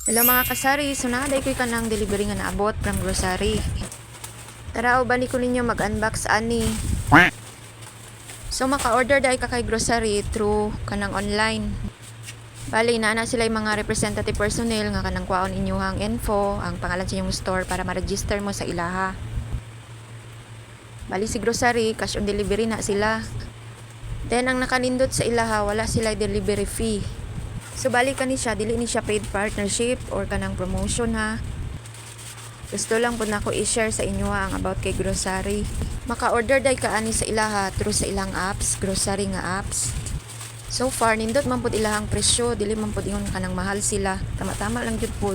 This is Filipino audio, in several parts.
Hello mga kasari, so naaday ko ka ng delivery nga naabot from grocery. Tara o balik ko ninyo mag-unbox ani. So maka-order dahil ka kay grocery through kanang online. Bali na sila yung mga representative personnel nga kanang kwaon inyuhang info, ang pangalan sa inyong store para ma-register mo sa ilaha. Bali si grocery, cash on delivery na sila. Then ang nakanindot sa ilaha, wala sila delivery fee. So bali ka ni siya, dili ni siya paid partnership or kanang promotion ha. Gusto lang po na ako i-share sa inyo ang about kay grocery. Maka-order day ka ani sa ilaha through sa ilang apps, grocery nga apps. So far, nindot man po ilahang presyo, dili man po ingon kanang mahal sila. Tama-tama lang jud po.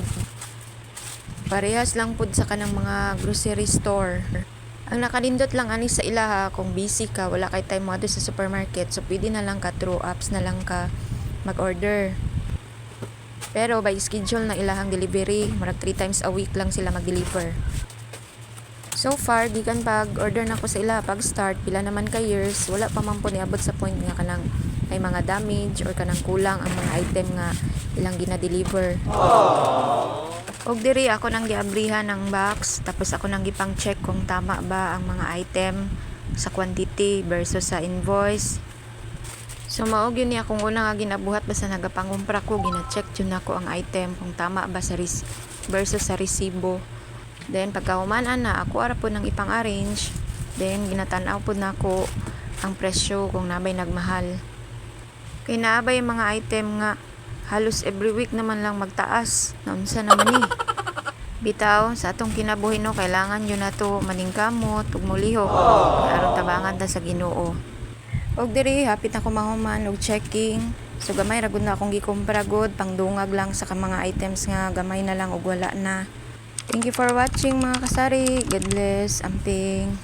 Parehas lang po sa kanang mga grocery store. Ang nakanindot lang ani sa ilaha, kung busy ka, wala kay time mo sa supermarket, so pwede na lang ka through apps na lang ka mag-order. Pero by schedule na ilahang delivery, marag 3 times a week lang sila mag-deliver. So far, gikan pag order na ko sa ila, pag start, pila naman ka years, wala pa man po niabot sa point nga kanang may mga damage or kanang kulang ang mga item nga ilang gina-deliver. Og diri ako nang giabrihan ng box, tapos ako nang gipang check kung tama ba ang mga item sa quantity versus sa invoice. So maog yun niya kung una nga ginabuhat basta nagapangumpra ko, gina-check yun ako ang item kung tama ba sa versus sa resibo. Then pagkahumanan na ako ara po nang ipang-arrange, then ginatanaw po na ako ang presyo kung nabay nagmahal. Kay naabay mga item nga halos every week naman lang magtaas. Naunsa naman ni. Bitaw sa atong kinabuhi no, kailangan yun na to maningkamot ug mulihok aron tabangan ta sa Ginoo. Og diri hapit ako mahuman og checking. So gamay ra gud na akong gikumpra gud, pangdungag lang sa mga items nga gamay na lang og wala na. Thank you for watching mga kasari. God bless. Amping.